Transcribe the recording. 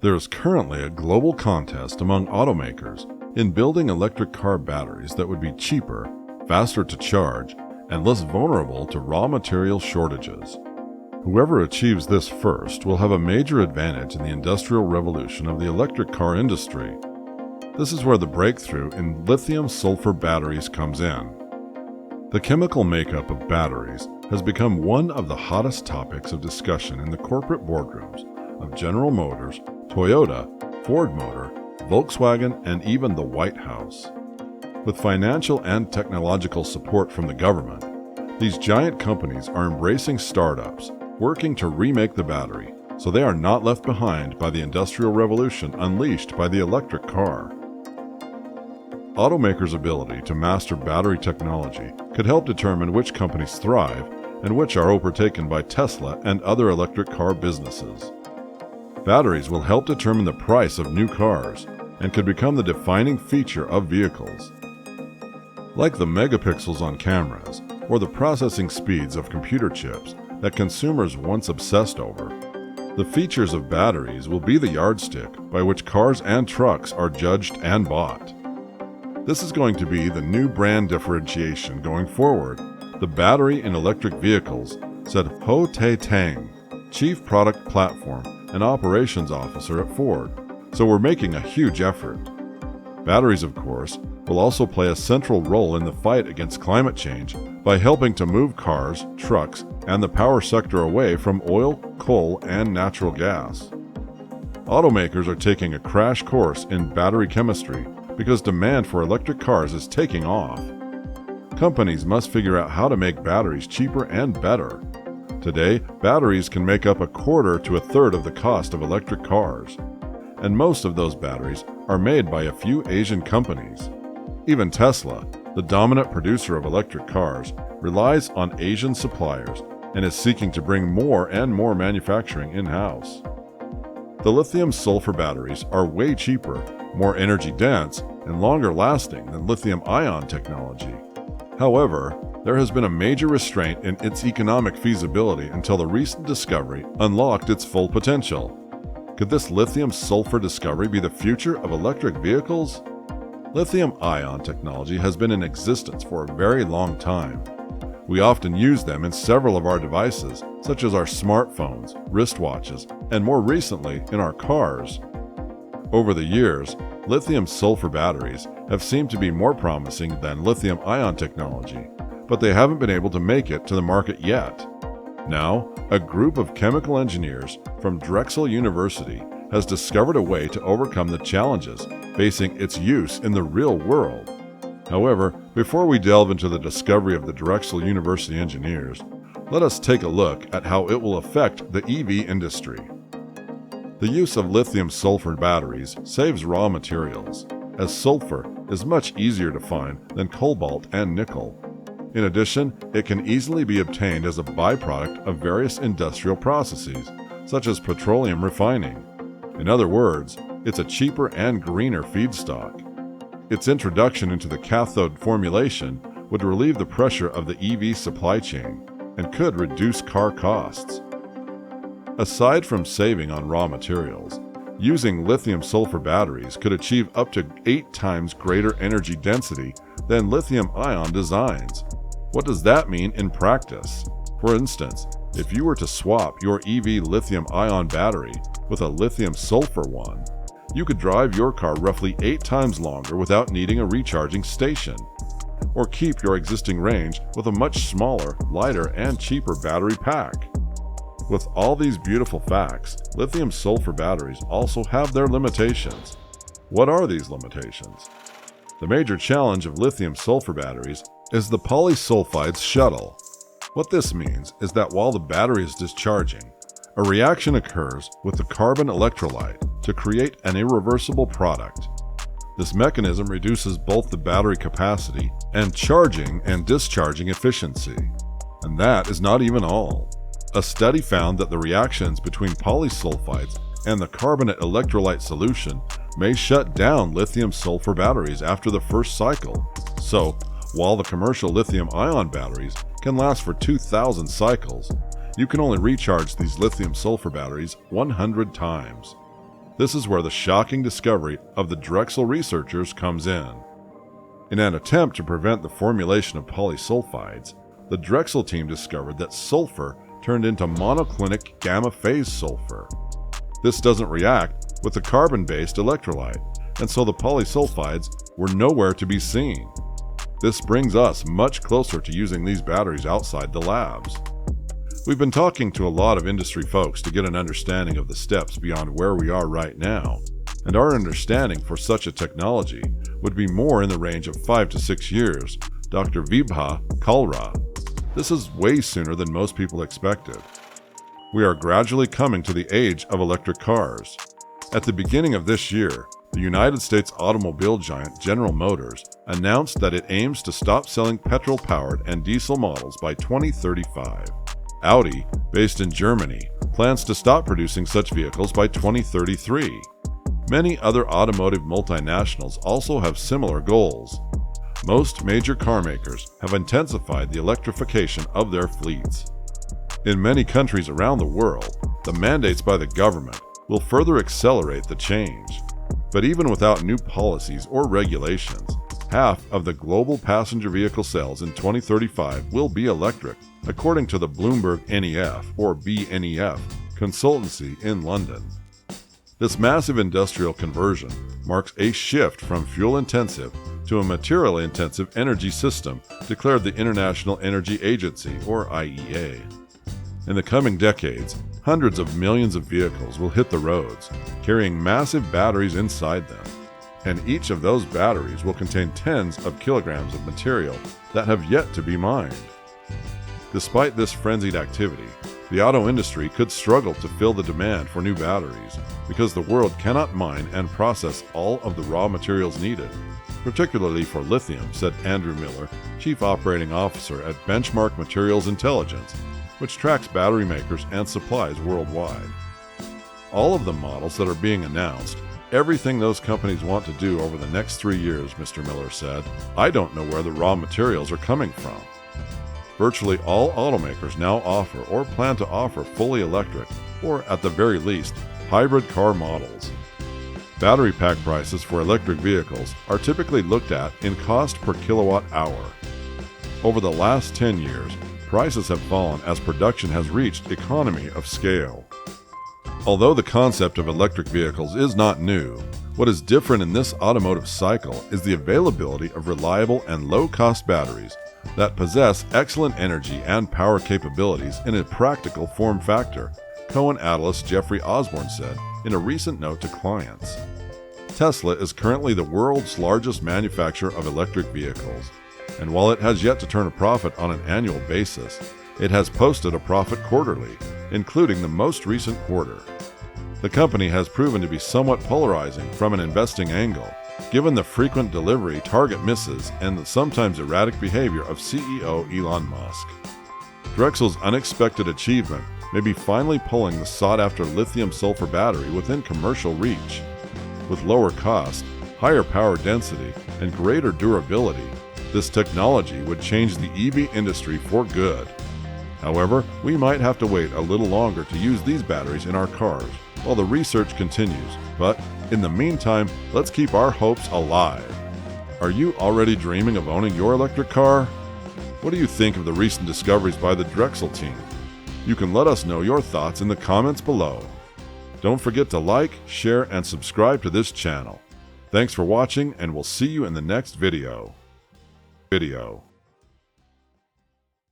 There is currently a global contest among automakers in building electric car batteries that would be cheaper, faster to charge, and less vulnerable to raw material shortages. Whoever achieves this first will have a major advantage in the industrial revolution of the electric car industry. This is where the breakthrough in lithium-sulfur batteries comes in. The chemical makeup of batteries has become one of the hottest topics of discussion in the corporate boardrooms of General Motors, Toyota, Ford Motor, Volkswagen, and even the White House. With financial and technological support from the government, these giant companies are embracing startups, working to remake the battery so they are not left behind by the industrial revolution unleashed by the electric car. Automakers' ability to master battery technology could help determine which companies thrive and which are overtaken by Tesla and other electric car businesses. Batteries will help determine the price of new cars and could become the defining feature of vehicles. Like the megapixels on cameras or the processing speeds of computer chips that consumers once obsessed over, the features of batteries will be the yardstick by which cars and trucks are judged and bought. This is going to be the new brand differentiation going forward, the battery in electric vehicles, said Ho Tae Tang, Chief Product Platform and Operations Officer at Ford. So we're making a huge effort. Batteries, of course, will also play a central role in the fight against climate change by helping to move cars, trucks, and the power sector away from oil, coal, and natural gas. Automakers are taking a crash course in battery chemistry because demand for electric cars is taking off. Companies must figure out how to make batteries cheaper and better. Today, batteries can make up a quarter to a third of the cost of electric cars. And most of those batteries are made by a few Asian companies. Even Tesla, the dominant producer of electric cars, relies on Asian suppliers and is seeking to bring more and more manufacturing in-house. The lithium-sulfur batteries are way cheaper, more energy-dense, and longer-lasting than lithium-ion technology. However, there has been a major restraint in its economic feasibility until the recent discovery unlocked its full potential. Could this lithium-sulfur discovery be the future of electric vehicles? Lithium-ion technology has been in existence for a very long time. We often use them in several of our devices, such as our smartphones, wristwatches, and more recently in our cars. Over the years, lithium-sulfur batteries have seemed to be more promising than lithium-ion technology, but they haven't been able to make it to the market yet. Now, a group of chemical engineers from Drexel University has discovered a way to overcome the challenges facing its use in the real world. However, before we delve into the discovery of the Drexel University engineers, let us take a look at how it will affect the EV industry. The use of lithium-sulfur batteries saves raw materials, as sulfur is much easier to find than cobalt and nickel. In addition, it can easily be obtained as a byproduct of various industrial processes, such as petroleum refining. In other words, it's a cheaper and greener feedstock. Its introduction into the cathode formulation would relieve the pressure of the EV supply chain and could reduce car costs. Aside from saving on raw materials, using lithium-sulfur batteries could achieve up to 8 times greater energy density than lithium-ion designs. What does that mean in practice? For instance, if you were to swap your EV lithium-ion battery with a lithium-sulfur one, you could drive your car roughly 8 times longer without needing a recharging station, or keep your existing range with a much smaller, lighter, and cheaper battery pack. With all these beautiful facts, lithium-sulfur batteries also have their limitations. What are these limitations? The major challenge of lithium-sulfur batteries is the polysulfides shuttle. What this means is that while the battery is discharging, a reaction occurs with the carbon electrolyte to create an irreversible product. This mechanism reduces both the battery capacity and charging and discharging efficiency. And that is not even all. A study found that the reactions between polysulfides and the carbonate electrolyte solution may shut down lithium-sulfur batteries after the first cycle. So, while the commercial lithium-ion batteries can last for 2,000 cycles, you can only recharge these lithium-sulfur batteries 100 times. This is where the shocking discovery of the Drexel researchers comes in. In an attempt to prevent the formulation of polysulfides, the Drexel team discovered that sulfur turned into monoclinic gamma-phase sulfur. This doesn't react with the carbon-based electrolyte, and so the polysulfides were nowhere to be seen. This brings us much closer to using these batteries outside the labs. We've been talking to a lot of industry folks to get an understanding of the steps beyond where we are right now, and our understanding for such a technology would be more in the range of 5 to 6 years, Dr. Vibha Kalra. This is way sooner than most people expected. We are gradually coming to the age of electric cars. At the beginning of this year, the United States automobile giant General Motors announced that it aims to stop selling petrol-powered and diesel models by 2035. Audi, based in Germany, plans to stop producing such vehicles by 2033. Many other automotive multinationals also have similar goals. Most major car makers have intensified the electrification of their fleets. In many countries around the world, the mandates by the government will further accelerate the change. But even without new policies or regulations, half of the global passenger vehicle sales in 2035 will be electric, according to the Bloomberg NEF or BNEF consultancy in London. This massive industrial conversion marks a shift from fuel-intensive to a material-intensive energy system, declared the International Energy Agency or IEA. In the coming decades, hundreds of millions of vehicles will hit the roads, carrying massive batteries inside them. And each of those batteries will contain tens of kilograms of material that have yet to be mined. Despite this frenzied activity, the auto industry could struggle to fill the demand for new batteries because the world cannot mine and process all of the raw materials needed, particularly for lithium, said Andrew Miller, Chief Operating Officer at Benchmark Materials Intelligence, which tracks battery makers and supplies worldwide. All of the models that are being announced, everything those companies want to do over the next 3 years, Mr. Miller said, I don't know where the raw materials are coming from. Virtually all automakers now offer or plan to offer fully electric, or at the very least, hybrid car models. Battery pack prices for electric vehicles are typically looked at in cost per kilowatt hour. Over the last 10 years, prices have fallen as production has reached economy of scale. Although the concept of electric vehicles is not new, what is different in this automotive cycle is the availability of reliable and low-cost batteries that possess excellent energy and power capabilities in a practical form factor, Cohen analyst Jeffrey Osborne said in a recent note to clients. Tesla is currently the world's largest manufacturer of electric vehicles, and while it has yet to turn a profit on an annual basis, it has posted a profit quarterly, including the most recent quarter. The company has proven to be somewhat polarizing from an investing angle, given the frequent delivery target misses and the sometimes erratic behavior of CEO Elon Musk. Drexel's unexpected achievement may be finally pulling the sought-after lithium-sulfur battery within commercial reach. With lower cost, higher power density, and greater durability, this technology would change the EV industry for good. However, we might have to wait a little longer to use these batteries in our cars while the research continues, but in the meantime, let's keep our hopes alive. Are you already dreaming of owning your electric car? What do you think of the recent discoveries by the Drexel team? You can let us know your thoughts in the comments below. Don't forget to like, share, and subscribe to this channel. Thanks for watching, and we'll see you in the next video.